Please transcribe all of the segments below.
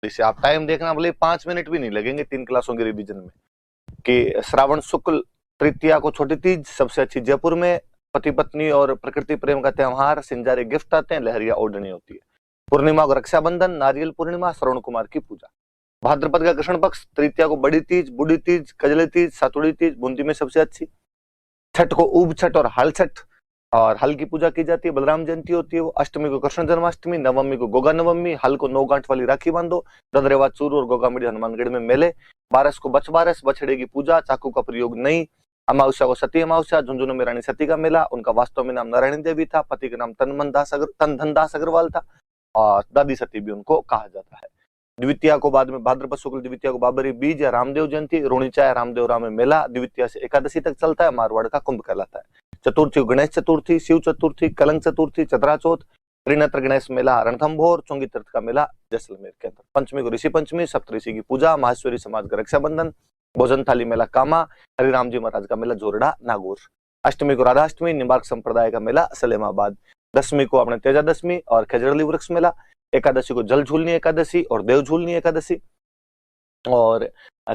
जैसे आप टाइम देखना, भले 5 मिनट भी नहीं लगेंगे 3 क्लासों के रिवीजन में, कि श्रावण शुक्ल तृतीया को छोटी तीज सबसे अच्छी जयपुर में, पति पत्नी और प्रकृति प्रेम का त्योहार, सिंजारे गिफ्ट आते हैं, लहरिया ओढ़नी होती है। पूर्णिमा को रक्षाबंधन, नारियल पूर्णिमा, श्रवण कुमार की पूजा। भाद्रपद का कृष्ण पक्ष, तृतीया को बड़ी तीज, बूढ़ी तीज, कजली तीज, सातुड़ी तीज बूंदी में सबसे अच्छी। छठ को ऊब छठ और हल छठ, और हल की पूजा की जाती है, बलराम जयंती होती है वो। अष्टमी को कृष्ण जन्माष्टमी, नवमी को गोगा नवमी, हल को 9 गांठ वाली राखी बांधो, ददरेवा चूरू और गोगा मिडी हनुमानगढ़ में मेले। बारस को बछबारस, बछड़े की पूजा, चाकू का प्रयोग नहीं। अमावस्या को सती अमावस्या, झुंझुनू में रानी सती का मेला, उनका वास्तव में नाम नारायणी देवी था, पति का नाम तनधनदास अग्रवाल था, और दादी सती भी उनको कहा जाता है। द्वितीया को बाद में भाद्रपद शुक्ल द्वितीया को बाबरी बीज या रामदेव जयंती, रोणीचा या रामदेव राम में मेला, द्वितीया से एकादशी तक चलता है, मारवाड़ का कुंभ कहलाता है। चतुर्थी को गणेश चतुर्थी, शिव चतुर्थी, कलंक चतुर्थी, चतरा चौथ, त्रिनेत्र गणेश मेला रणथंभौर, चुंगी तीर्थ का मेला जैसलमेर के अंदर। पंचमी को ऋषि पंचमी, सप्तऋषि की पूजा, माहेश्वरी समाज का रक्षाबंधन, भोजन थाली मेला कामा, हरिराम जी महाराज का मेला जोरडा नागौर। अष्टमी को राधाष्टमी, निम्बार्क संप्रदाय का मेला सलेमाबाद। दसवीं को अपने तेजा दशमी और खजरली वृक्ष मेला। एकादशी को जल झूलनी एकादशी और देव झूलनी एकादशी, और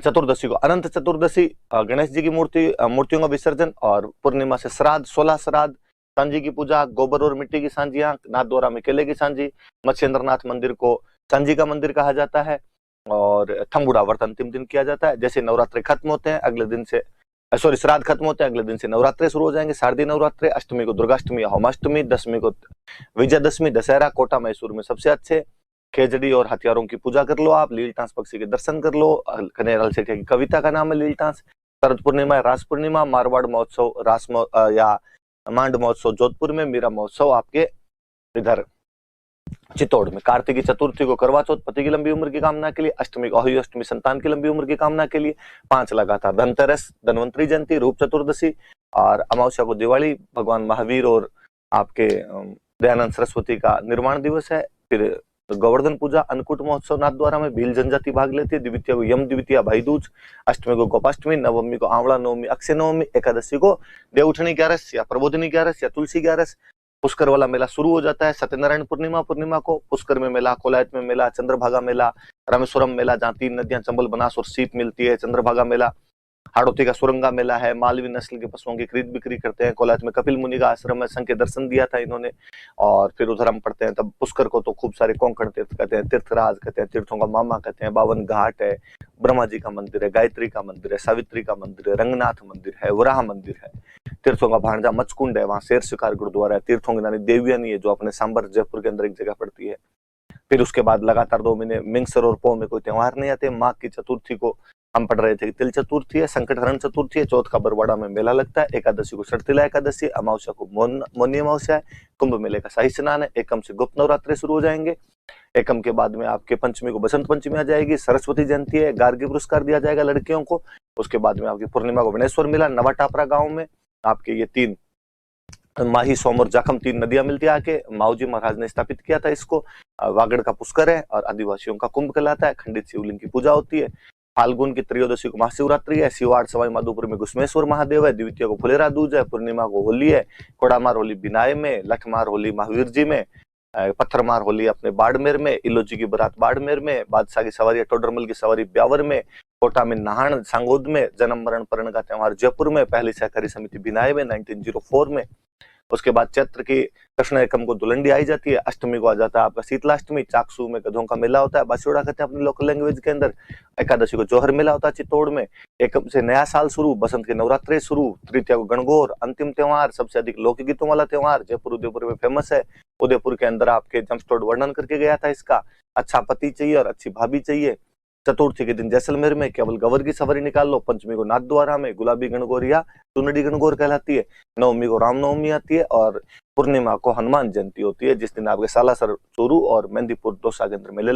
चतुर्दशी को अनंत चतुर्दशी, गणेश जी की मूर्तियों का विसर्जन, और पूर्णिमा से श्राद्ध, 16 श्राद्ध, सांझी की पूजा, गोबर और मिट्टी की सांझियां, नाथद्वारा में केले की सांझी। मत्स्येंद्रनाथ मंदिर को सांझी का मंदिर कहा जाता है, और थंबुड़ा व्रत अंतिम दिन किया जाता है। जैसे नवरात्रि खत्म होते हैं अगले दिन से, श्राद्ध खत्म होते हैं अगले दिन से नवरात्रे शुरू हो जाएंगे, शारदीय नवरात्रे। अष्टमी को दुर्गाष्टमी या होमाष्टमी, दसवीं को विजयदशमी, दशहरा, कोटा मैसूर में सबसे अच्छे। खेजड़ी और हथियारों की पूजा कर लो आप, लीलटांस पक्षी के दर्शन कर लो, कन्हैयालाल सेठिया की कविता का नाम है लीलटांस। शरद पूर्णिमा, रास पूर्णिमा, मारवाड़ महोत्सव या मांड महोत्सव जोधपुर में, मीरा महोत्सव आपके इधर चित्तौड़ में। कार्तिकी चतुर्थी को करवा चौथ, पति की लंबी उम्र की कामना के लिए। अष्टमी को अहोई अष्टमी, संतान की लंबी उम्र की कामना के लिए। 5 लगातार धनतेरस, धनवंतरी जयंती, रूप चतुर्दशी, और अमावस्या को दिवाली, भगवान महावीर और आपके दयानंद सरस्वती का निर्वाण दिवस है। फिर गोवर्धन पूजा, अन्नकूट महोत्सव नाथद्वारा में भील जनजाति भाग लेती है। द्वितीया को यम द्वितीया भाई दूज, अष्टमी को गोपाष्टमी, नवमी को आंवला नवमी, अक्षय नवमी, एकादशी को देवउठनी ग्यारस या प्रबोधनी ग्यारस या तुलसी ग्यारस। पुष्कर वाला मेला शुरू हो जाता है सत्यनारायण पूर्णिमा को। पुष्कर में मेला, कोलायत में मेला, चंद्रभागा मेला, रामेश्वरम मेला जहाँ 3 नदियां चंबल, बनास और सीप मिलती है, चंद्रभागा मेला। हाड़ोती का सुरंगा मेला है, मालवी नस्ल के पशुओं की खरीद बिक्री करते हैं। कोलायत में कपिल मुनि का आश्रम है, संघ के दर्शन दिया था इन्होंने। और फिर उधर हम पढ़ते हैं तब पुष्कर को तो खूब सारे कोंकण तीर्थ कहते हैं, तीर्थराज कहते हैं, तीर्थों का मामा कहते हैं, 52 घाट है, ब्रह्मा जी का मंदिर है, गायत्री का मंदिर है, सावित्री का मंदिर है, रंगनाथ मंदिर है, वराह मंदिर है। तीर्थों का भांजा मचकुंड है, वहां शेर शिकार गुरुद्वारा है। तीर्थों की रानी देवयानी है जो अपने सांबर जयपुर के अंदर एक जगह पड़ती है। फिर उसके बाद लगातार 2 महीने मिंगसर और पौ में कोई त्योहार नहीं आते। माघ की चतुर्थी को हम पढ़ रहे थे कि तिल चतुर्थी है, संकटहरण चतुर्थी है, चौथ का बरवाड़ा में मेला लगता है। एकादशी को शर्तिला एकादशी, अमावस्या को मौनी अमावस्या है, कुंभ मेले का शाही स्नान है। एकम से गुप्त नवरात्रे शुरू हो जाएंगे। एकम के बाद में आपके पंचमी को बसंत पंचमी आ जाएगी, सरस्वती जयंती है, गार्गी पुरस्कार दिया जाएगा लड़कियों को। उसके बाद में आपकी पूर्णिमा को वनेश्वर मेला, नवा टापरा गाँव में आपके ये 3 माही, सोम और जाखम 3 नदियां मिलती है आके। माऊजी महाराज ने स्थापित किया था इसको। वागड़ का पुष्कर है और आदिवासियों का कुंभ कहलाता है। खंडित शिवलिंग की पूजा होती है। फाल्गुन की त्रयोदशी को महाशिवरात्रि है। शिवाड़ सवाई माधोपुर में घुश्मेश्वर महादेव है। द्वितीय को फुलेरा दूज है। पूर्णिमा को होली है। कोड़ामार होली बिनाए में, लठमार होली महावीर जी में, पत्थरमार होली अपने बाड़मेर में, इलोजी की बारात बाड़मेर में, बादशाह की सवारी टोडरमल की सवारी ब्यावर में, कोटा में नहान सांगोद में, जन्म मरण परण का त्योहार जयपुर में, पहली सहकारी समिति बिनाए में 1904 में। उसके बाद चैत्र की कृष्ण एकम को दुलंडी आई जाती है। अष्टमी को आ जाता है आपका शीतलाष्टमी। चाकसू में गधों का मेला होता है, बासियोड़ा कहते हैं अपनी लोकल लैंग्वेज के अंदर। एकादशी को जौहर मेला होता है चित्तौड़ में। एकम से नया साल शुरू, बसंत के नवरात्रे शुरू। तृतीया को गणगौर, अंतिम त्योहार, सबसे अधिक लोकगीतों वाला त्योहार जयपुर उदयपुर में फेमस है। उदयपुर के अंदर आपके जमस्टोड वर्णन करके गया था इसका। अच्छा पति चाहिए और अच्छी भाभी चाहिए। चतुर्थी के दिन जैसलमेर में केवल गवर की सवारी निकाल लो। पंचमी को नाथद्वारा में गुलाबी गणगौर या चुनड़ी गणगौर कहलाती है। नवमी को रामनवमी आती है और पूर्णिमा को हनुमान जयंती होती है, जिस दिन आपके सालासर चूरू और मेहंदीपुर दौसा के अंदर मेले